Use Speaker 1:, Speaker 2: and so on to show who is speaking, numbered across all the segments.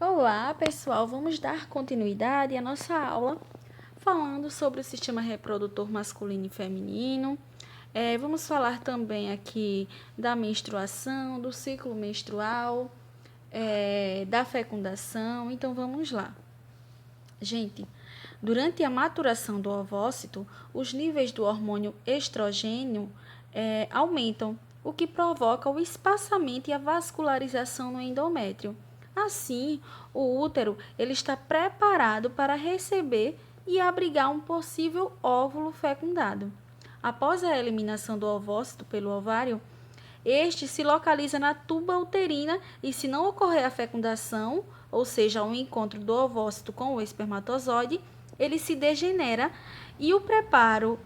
Speaker 1: Olá, pessoal! Vamos dar continuidade à nossa aula falando sobre o sistema reprodutor masculino e feminino. Vamos falar também aqui da menstruação, do ciclo menstrual, da fecundação. Então, vamos lá. Gente, durante a maturação do ovócito, os níveis do hormônio estrogênio aumentam, o que provoca o espaçamento e a vascularização no endométrio. Assim, o útero ele está preparado para receber e abrigar um possível óvulo fecundado. Após a eliminação do ovócito pelo ovário, este se localiza na tuba uterina e, se não ocorrer a fecundação, ou seja, o encontro do ovócito com o espermatozoide, ele se degenera e o preparo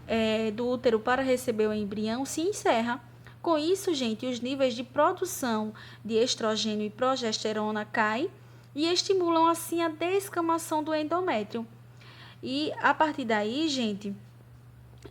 Speaker 1: do útero para receber o embrião se encerra. Com isso, gente, os níveis de produção de estrogênio e progesterona caem e estimulam assim a descamação do endométrio. E a partir daí, gente,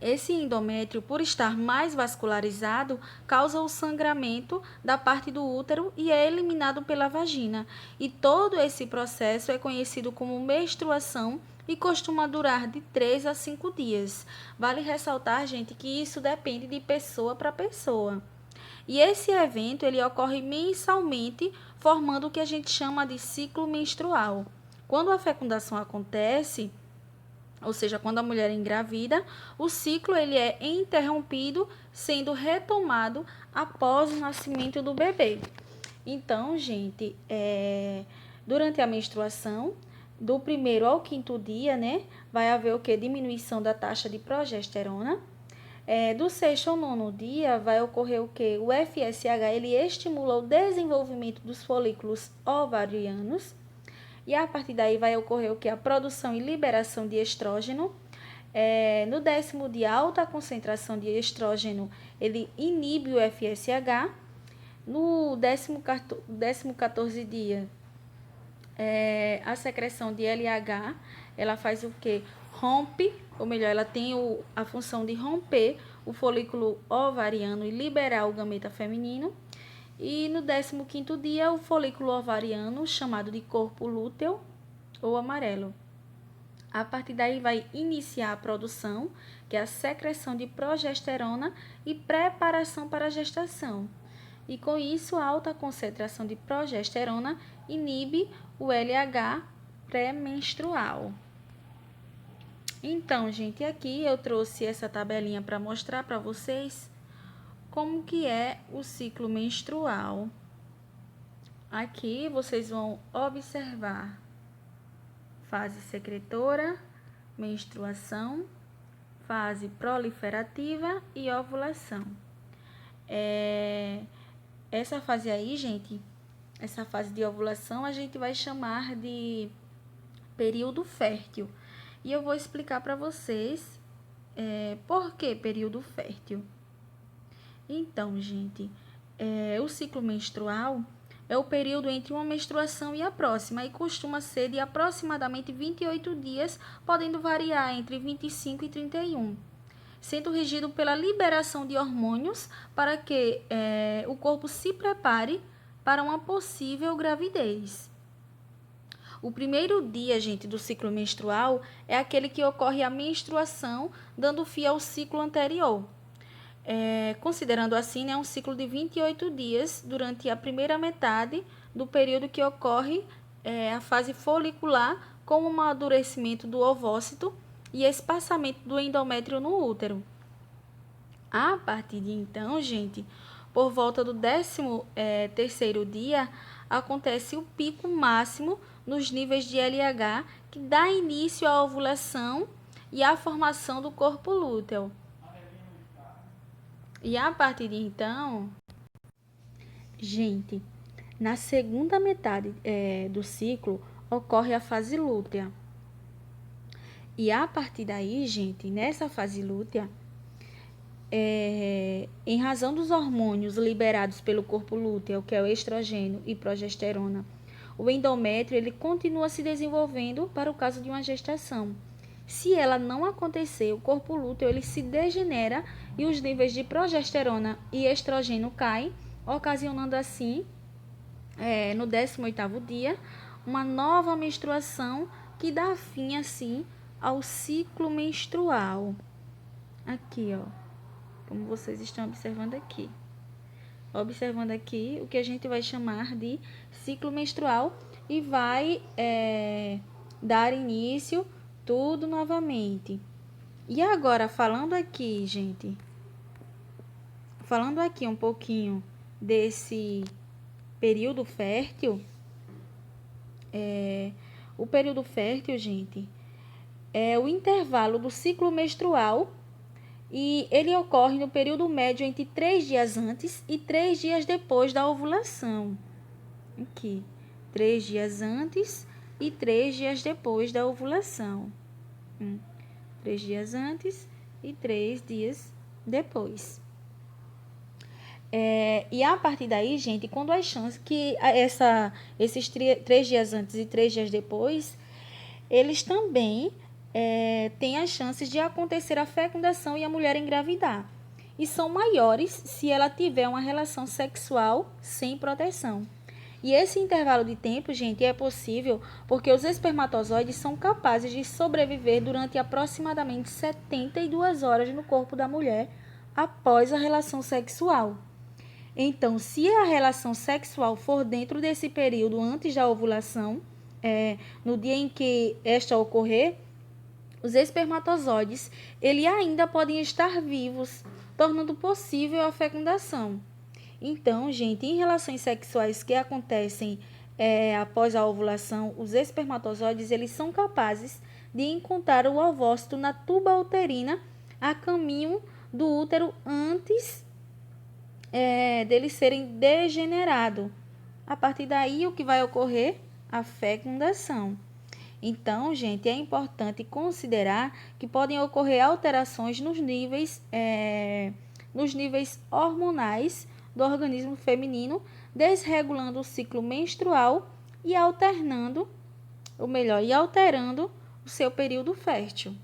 Speaker 1: esse endométrio, por estar mais vascularizado, causa o sangramento da parte do útero e é eliminado pela vagina. E todo esse processo é conhecido como menstruação e costuma durar de 3 a 5 dias. Vale ressaltar, gente, que isso depende de pessoa para pessoa. E esse evento ele ocorre mensalmente, formando o que a gente chama de ciclo menstrual. Quando a fecundação acontece, ou seja, quando a mulher é engravida, o ciclo ele é interrompido, sendo retomado após o nascimento do bebê. Então, gente, durante a menstruação, do primeiro ao quinto dia, né, vai haver o que? Diminuição da taxa de progesterona. Do sexto ao nono dia, vai ocorrer o que? O FSH, ele estimula o desenvolvimento dos folículos ovarianos. E a partir daí vai ocorrer o que? A produção e liberação de estrógeno. No 10º dia, alta concentração de estrógeno, ele inibe o FSH. No 14º dia, a secreção de LH, ela faz o que? Rompe, ou melhor, ela tem a função de romper o folículo ovariano e liberar o gameta feminino. E no 15º dia, o folículo ovariano, chamado de corpo lúteo ou amarelo. A partir daí vai iniciar a produção, que é a secreção de progesterona e preparação para a gestação. E com isso, a alta concentração de progesterona inibe o LH pré-menstrual. Então, gente, aqui eu trouxe essa tabelinha para mostrar para vocês como que é o ciclo menstrual. Aqui vocês vão observar fase secretora, menstruação, fase proliferativa e ovulação. Essa fase aí, gente, essa fase de ovulação a gente vai chamar de período fértil. E eu vou explicar para vocês por que período fértil. Então, gente, o ciclo menstrual é o período entre uma menstruação e a próxima e costuma ser de aproximadamente 28 dias, podendo variar entre 25 e 31, sendo regido pela liberação de hormônios para que o corpo se prepare para uma possível gravidez. O primeiro dia, gente, do ciclo menstrual é aquele que ocorre a menstruação, dando fim ao ciclo anterior. Considerando assim, né, um ciclo de 28 dias durante a primeira metade do período que ocorre a fase folicular com o amadurecimento do ovócito e espaçamento do endométrio no útero. A partir de então, gente, por volta do 13º dia, acontece o pico máximo nos níveis de LH, que dá início à ovulação e à formação do corpo lúteo. E a partir de então, gente, na segunda metade do ciclo, ocorre a fase lútea. E a partir daí, gente, nessa fase lútea, em razão dos hormônios liberados pelo corpo lúteo, que é o estrogênio e progesterona, o endométrio ele continua se desenvolvendo para o caso de uma gestação. Se ela não acontecer, o corpo lúteo ele se degenera e os níveis de progesterona e estrogênio caem, ocasionando assim, no 18º dia, uma nova menstruação que dá fim, assim, ao ciclo menstrual. Aqui, ó, como vocês estão observando aqui. Observando aqui o que a gente vai chamar de ciclo menstrual e vai dar início tudo novamente. E agora, falando aqui, gente, falando aqui um pouquinho desse período fértil, o período fértil, gente, é o intervalo do ciclo menstrual e ele ocorre no período médio entre 3 dias antes e 3 dias depois da ovulação. Aqui, 3 dias antes e 3 dias depois da ovulação. 3 dias antes e 3 dias depois. E a partir daí, gente, quando as chances que esses 3 dias antes e 3 dias depois, eles também têm as chances de acontecer a fecundação e a mulher engravidar. E são maiores se ela tiver uma relação sexual sem proteção. E esse intervalo de tempo, gente, é possível porque os espermatozoides são capazes de sobreviver durante aproximadamente 72 horas no corpo da mulher após a relação sexual. Então, se a relação sexual for dentro desse período antes da ovulação, no dia em que esta ocorrer, os espermatozoides ainda podem estar vivos, tornando possível a fecundação. Então, gente, em relações sexuais que acontecem após a ovulação, os espermatozoides eles são capazes de encontrar o ovócito na tuba uterina a caminho do útero antes deles serem degenerados. A partir daí, o que vai ocorrer? A fecundação. Então, gente, é importante considerar que podem ocorrer alterações nos níveis hormonais do organismo feminino, desregulando o ciclo menstrual e alterando o seu período fértil.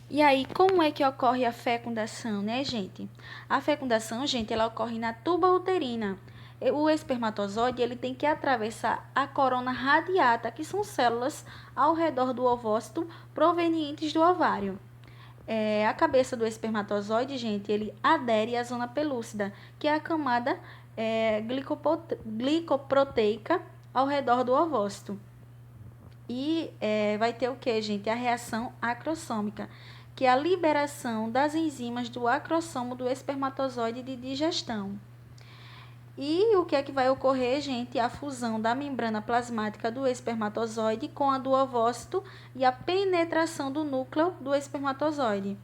Speaker 1: E aí, como é que ocorre a fecundação, né, gente? A fecundação, gente, ela ocorre na tuba uterina. O espermatozoide ele tem que atravessar a corona radiata, que são células ao redor do ovócito provenientes do ovário. A cabeça do espermatozoide, gente, ele adere à zona pelúcida, que é a camada glicoproteica ao redor do ovócito. E vai ter o que, gente? A reação acrossômica, que é a liberação das enzimas do acrossomo do espermatozoide de digestão. E o que é que vai ocorrer, gente? A fusão da membrana plasmática do espermatozoide com a do ovócito e a penetração do núcleo do espermatozoide.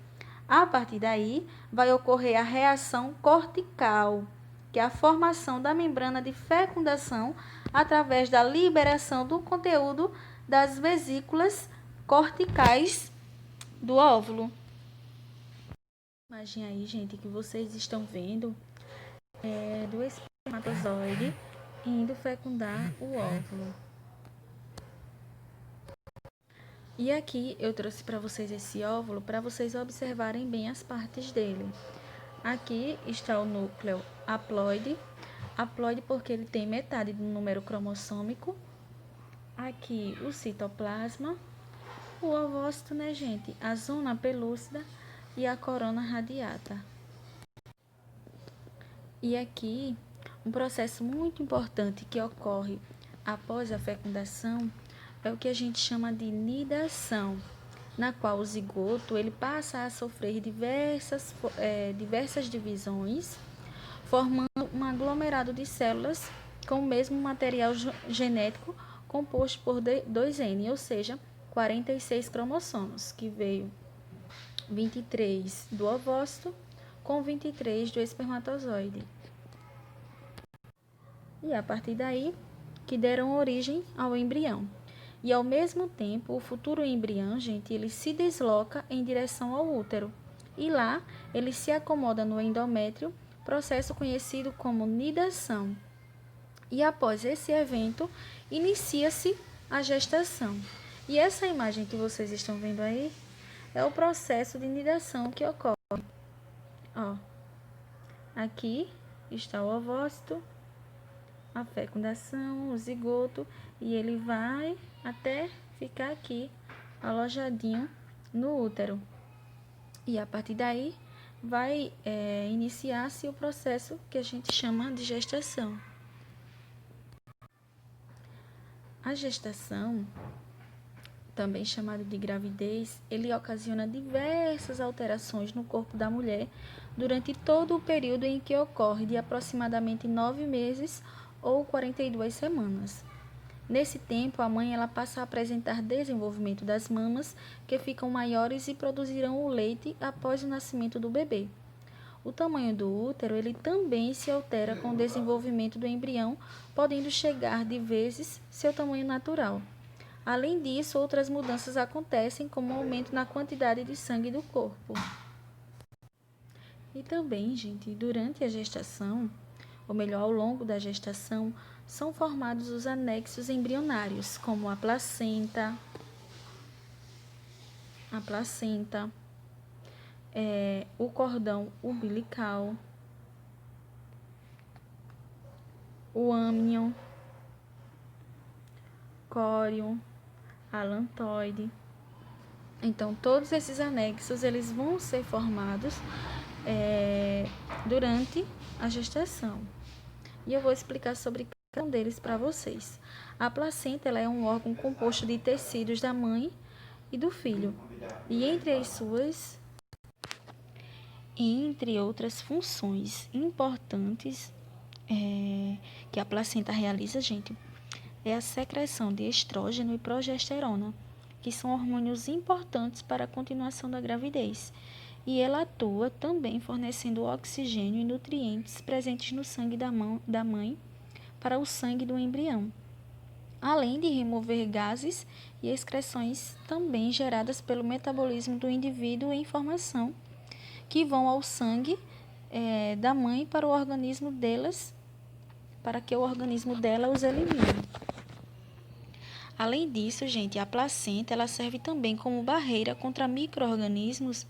Speaker 1: A partir daí, vai ocorrer a reação cortical, que é a formação da membrana de fecundação através da liberação do conteúdo das vesículas corticais do óvulo. Imagem aí, gente, que vocês estão vendo do espermatozoide indo fecundar o óvulo. E aqui eu trouxe para vocês esse óvulo para vocês observarem bem as partes dele. Aqui está o núcleo haploide porque ele tem metade do número cromossômico. Aqui o citoplasma, o ovócito, né, gente? A zona pelúcida e a corona radiata. E aqui, um processo muito importante que ocorre após a fecundação é o que a gente chama de nidação, na qual o zigoto ele passa a sofrer diversas divisões, formando um aglomerado de células com o mesmo material genético composto por 2N, ou seja, 46 cromossomos, que veio 23 do ovócito com 23 do espermatozoide. E a partir daí, que deram origem ao embrião. E ao mesmo tempo, o futuro embrião, gente, ele se desloca em direção ao útero. E lá, ele se acomoda no endométrio, processo conhecido como nidação. E após esse evento, inicia-se a gestação. E essa imagem que vocês estão vendo aí é o processo de nidação que ocorre. Ó, aqui está o ovócito a fecundação, o zigoto, e ele vai até ficar aqui alojadinho no útero. E a partir daí vai iniciar-se o processo que a gente chama de gestação. A gestação, também chamada de gravidez, ele ocasiona diversas alterações no corpo da mulher durante todo o período em que ocorre, de aproximadamente 9 meses ou 42 semanas. Nesse tempo, a mãe ela passa a apresentar desenvolvimento das mamas, que ficam maiores e produzirão o leite após o nascimento do bebê. O tamanho do útero ele também se altera com o desenvolvimento do embrião, podendo chegar de vezes seu tamanho natural. Além disso, outras mudanças acontecem, como o aumento na quantidade de sangue do corpo. E também, gente, durante a gestação, ou melhor, ao longo da gestação, são formados os anexos embrionários, como a placenta, o cordão umbilical, o âmnion, córion, alantoide. Então, todos esses anexos eles vão ser formados durante a gestação. E eu vou explicar sobre cada um deles para vocês. A placenta ela é um órgão composto de tecidos da mãe e do filho. E entre outras funções importantes que a placenta realiza, gente, é a secreção de estrógeno e progesterona, que são hormônios importantes para a continuação da gravidez. E ela atua também fornecendo oxigênio e nutrientes presentes no sangue da mãe para o sangue do embrião, além de remover gases e excreções também geradas pelo metabolismo do indivíduo em formação, que vão ao sangue da mãe para o organismo delas, para que o organismo dela os elimine. Além disso, gente, a placenta ela serve também como barreira contra micro-organismos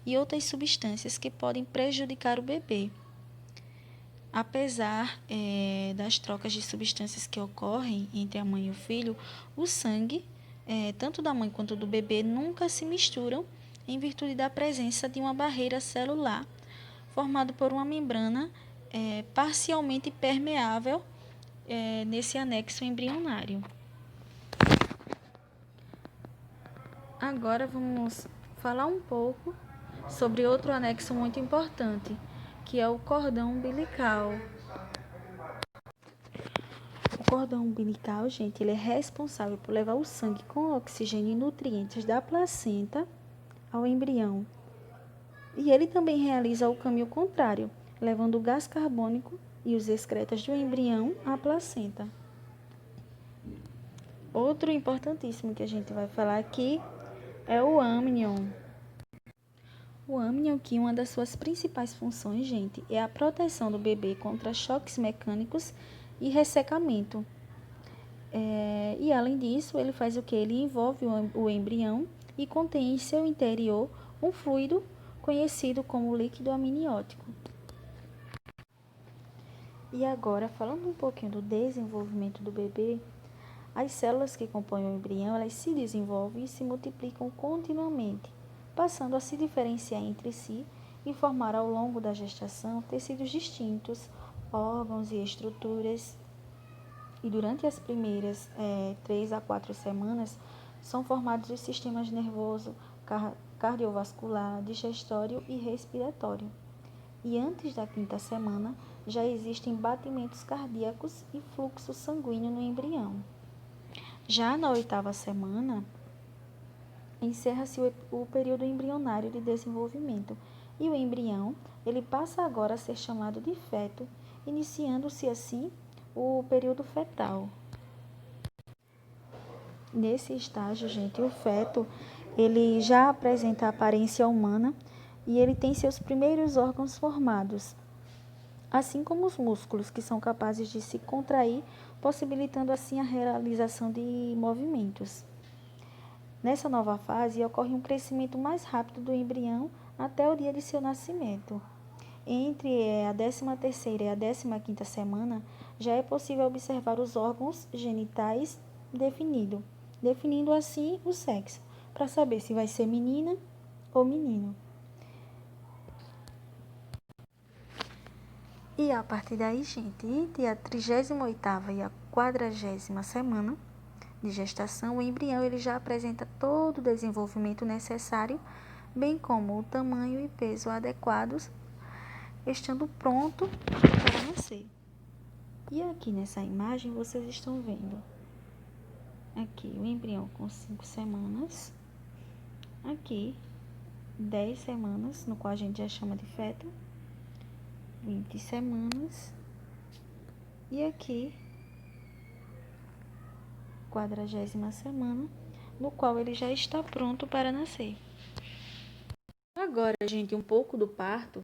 Speaker 1: e outras substâncias que podem prejudicar o bebê. Apesar das trocas de substâncias que ocorrem entre a mãe e o filho, o sangue, tanto da mãe quanto do bebê, nunca se misturam em virtude da presença de uma barreira celular formada por uma membrana parcialmente permeável nesse anexo embrionário. Agora vamos falar um pouco sobre outro anexo muito importante, que é o cordão umbilical. O cordão umbilical, gente, ele é responsável por levar o sangue com oxigênio e nutrientes da placenta ao embrião. E ele também realiza o caminho contrário, levando o gás carbônico e os excretas do embrião à placenta. Outro importantíssimo que a gente vai falar aqui é o âmnion. O âmnion, que uma das suas principais funções, gente, é a proteção do bebê contra choques mecânicos e ressecamento. E além disso, ele faz o que? Ele envolve o embrião e contém em seu interior um fluido conhecido como líquido amniótico. E agora, falando um pouquinho do desenvolvimento do bebê, as células que compõem o embrião, elas se desenvolvem e se multiplicam continuamente, passando a se diferenciar entre si e formar ao longo da gestação tecidos distintos, órgãos e estruturas. E durante as primeiras 3 a 4 semanas, são formados os sistemas nervoso, cardiovascular, digestório e respiratório. E antes da 5ª semana, já existem batimentos cardíacos e fluxo sanguíneo no embrião. Já na 8ª semana, encerra-se o período embrionário de desenvolvimento e o embrião ele passa agora a ser chamado de feto, iniciando-se assim o período fetal. Nesse estágio, gente, o feto ele já apresenta a aparência humana e ele tem seus primeiros órgãos formados, assim como os músculos, que são capazes de se contrair, possibilitando assim a realização de movimentos. Nessa nova fase, ocorre um crescimento mais rápido do embrião até o dia de seu nascimento. Entre a 13ª e a 15ª semana, já é possível observar os órgãos genitais definindo assim o sexo, para saber se vai ser menina ou menino. E a partir daí, gente, entre a 38ª e a 40ª semana de gestação, o embrião ele já apresenta todo o desenvolvimento necessário, bem como o tamanho e peso adequados, estando pronto para nascer. E aqui nessa imagem vocês estão vendo aqui o embrião com 5 semanas, aqui 10 semanas, no qual a gente já chama de feto, 20 semanas, e aqui 40ª semana, no qual ele já está pronto para nascer. Agora, gente, um pouco do parto.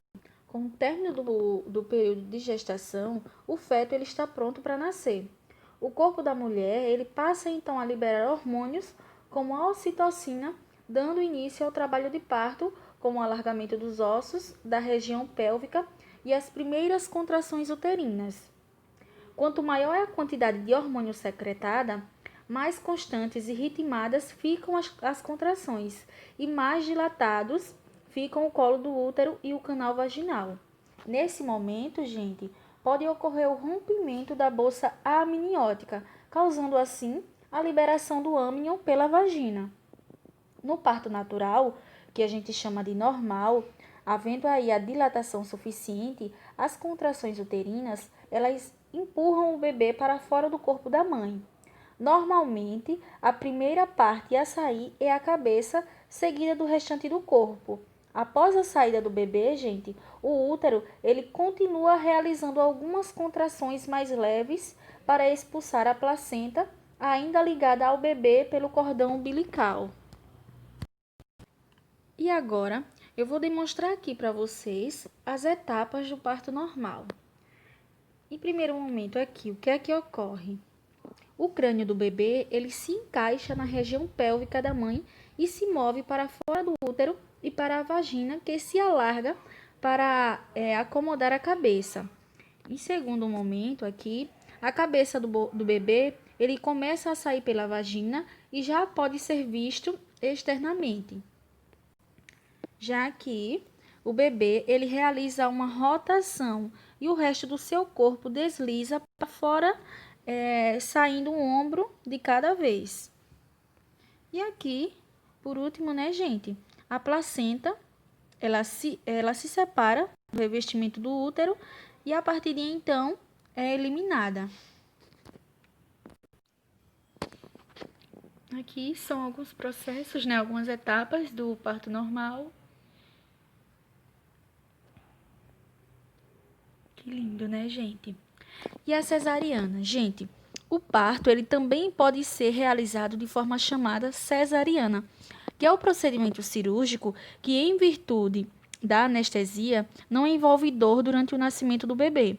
Speaker 1: Com o término do período de gestação, o feto ele está pronto para nascer. O corpo da mulher ele passa então a liberar hormônios como a ocitocina, dando início ao trabalho de parto, como o alargamento dos ossos da região pélvica e as primeiras contrações uterinas. Quanto maior é a quantidade de hormônio secretada, mais constantes e ritmadas ficam as contrações e mais dilatados ficam o colo do útero e o canal vaginal. Nesse momento, gente, pode ocorrer o rompimento da bolsa amniótica, causando assim a liberação do âmnion pela vagina. No parto natural, que a gente chama de normal, havendo aí a dilatação suficiente, as contrações uterinas, elas empurram o bebê para fora do corpo da mãe. Normalmente, a primeira parte a sair é a cabeça, seguida do restante do corpo. Após a saída do bebê, gente, o útero ele continua realizando algumas contrações mais leves para expulsar a placenta, ainda ligada ao bebê pelo cordão umbilical. E agora, eu vou demonstrar aqui para vocês as etapas do parto normal. Em primeiro momento aqui, o que é que ocorre? O crânio do bebê, ele se encaixa na região pélvica da mãe e se move para fora do útero e para a vagina, que se alarga para acomodar a cabeça. Em segundo momento aqui, a cabeça do bebê, ele começa a sair pela vagina e já pode ser visto externamente. Já aqui, o bebê, ele realiza uma rotação e o resto do seu corpo desliza para fora, saindo um ombro de cada vez. E aqui, por último, né, gente? A placenta, ela se separa do revestimento do útero e a partir de então é eliminada. Aqui são alguns processos, né, algumas etapas do parto normal. Que lindo, né, gente? E a cesariana? Gente, o parto ele também pode ser realizado de forma chamada cesariana, que é o procedimento cirúrgico que, em virtude da anestesia, não envolve dor durante o nascimento do bebê.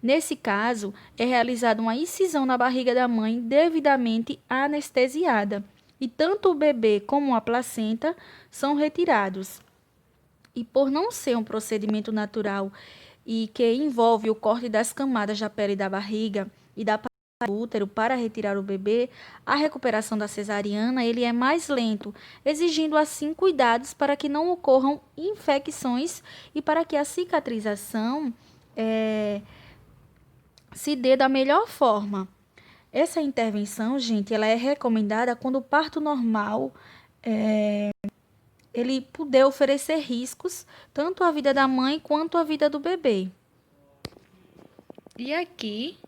Speaker 1: Nesse caso, é realizada uma incisão na barriga da mãe devidamente anestesiada, e tanto o bebê como a placenta são retirados. E por não ser um procedimento natural e que envolve o corte das camadas da pele da barriga e da parte do útero para retirar o bebê, a recuperação da cesariana ele é mais lento, exigindo assim cuidados para que não ocorram infecções e para que a cicatrização se dê da melhor forma. Essa intervenção, gente, ela é recomendada quando o parto normal ele puder oferecer riscos tanto à vida da mãe quanto à vida do bebê. E aqui,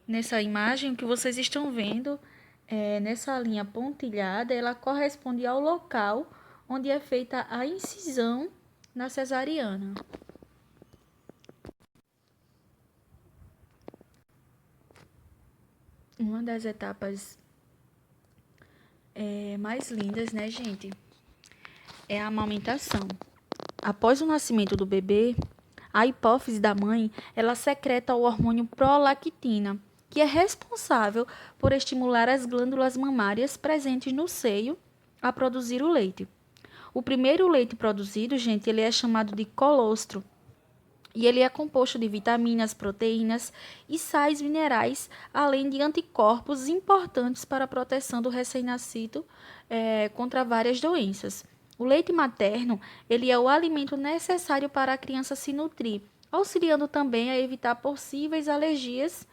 Speaker 1: nessa imagem, o que vocês estão vendo, nessa linha pontilhada, ela corresponde ao local onde é feita a incisão na cesariana. Uma das etapas mais lindas, né, gente? É a amamentação. Após o nascimento do bebê, a hipófise da mãe, ela secreta o hormônio prolactina, que é responsável por estimular as glândulas mamárias presentes no seio a produzir o leite. O primeiro leite produzido, gente, ele é chamado de colostro. E ele é composto de vitaminas, proteínas e sais minerais, além de anticorpos importantes para a proteção do recém-nascido contra várias doenças. O leite materno, ele é o alimento necessário para a criança se nutrir, auxiliando também a evitar possíveis alergias,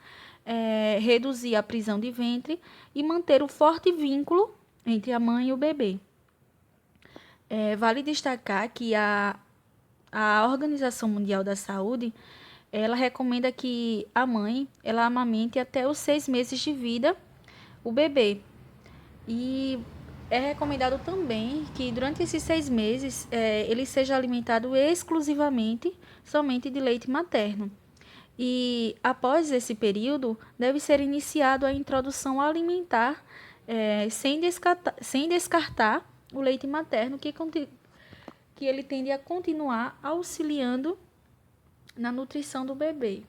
Speaker 1: reduzir a prisão de ventre e manter o forte vínculo entre a mãe e o bebê. Vale destacar que a Organização Mundial da Saúde, ela recomenda que a mãe, ela amamente até os 6 meses de vida o bebê. E é recomendado também que durante esses 6 meses ele seja alimentado exclusivamente somente de leite materno. E após esse período, deve ser iniciado a introdução alimentar sem descartar o leite materno, que ele tende a continuar auxiliando na nutrição do bebê.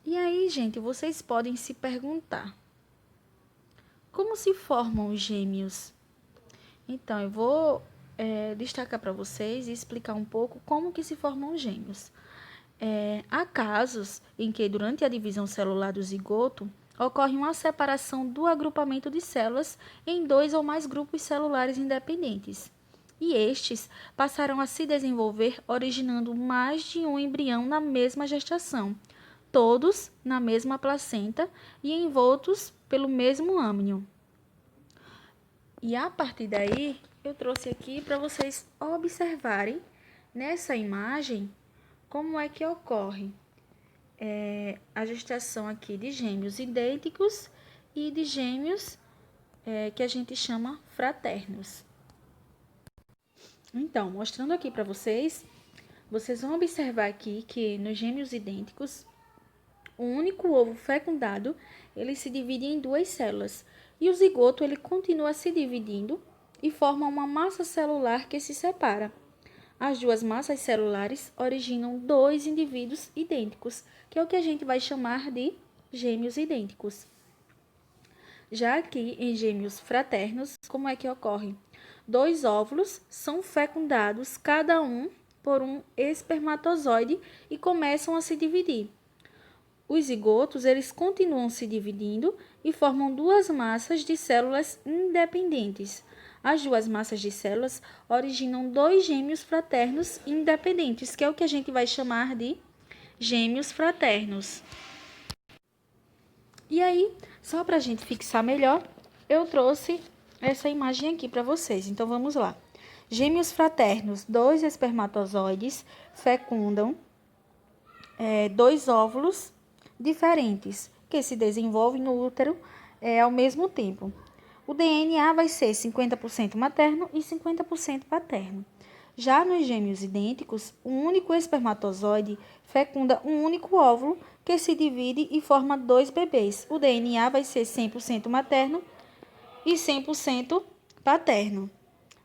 Speaker 1: E aí, gente, vocês podem se perguntar: como se formam os gêmeos? Então, eu vou destacar para vocês e explicar um pouco como que se formam os gêmeos. Há casos em que, durante a divisão celular do zigoto, ocorre uma separação do agrupamento de células em 2 ou mais grupos celulares independentes. E estes passarão a se desenvolver, originando mais de um embrião na mesma gestação, todos na mesma placenta e envoltos pelo mesmo âmnion. E a partir daí, eu trouxe aqui para vocês observarem nessa imagem como é que ocorre a gestação aqui de gêmeos idênticos e de gêmeos que a gente chama fraternos. Então, mostrando aqui para vocês, vocês vão observar aqui que nos gêmeos idênticos, o único ovo fecundado, ele se divide em 2 células, e o zigoto ele continua se dividindo e forma uma massa celular que se separa. As 2 massas celulares originam 2 indivíduos idênticos, que é o que a gente vai chamar de gêmeos idênticos. Já aqui em gêmeos fraternos, como é que ocorre? 2 óvulos são fecundados, cada um por um espermatozoide, e começam a se dividir. Os zigotos, eles continuam se dividindo e formam 2 massas de células independentes. As 2 massas de células originam 2 gêmeos fraternos independentes, que é o que a gente vai chamar de gêmeos fraternos. E aí, só para a gente fixar melhor, eu trouxe essa imagem aqui para vocês. Então, vamos lá. Gêmeos fraternos, 2 espermatozoides fecundam 2 óvulos diferentes, que se desenvolvem no útero ao mesmo tempo. O DNA vai ser 50% materno e 50% paterno. Já nos gêmeos idênticos, um único espermatozoide fecunda um único óvulo que se divide e forma 2 bebês. O DNA vai ser 100% materno e 100% paterno.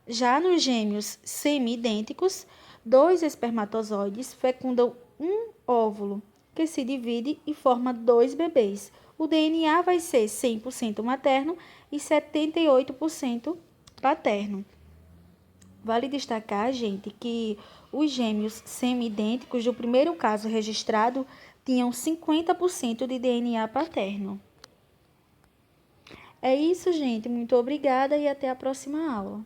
Speaker 1: Já nos gêmeos semi-idênticos, 2 espermatozoides fecundam um óvulo que se divide e forma 2 bebês. O DNA vai ser 100% materno e 78% paterno. Vale destacar, gente, que os gêmeos semi-idênticos do primeiro caso registrado tinham 50% de DNA paterno. É isso, gente. Muito obrigada e até a próxima aula.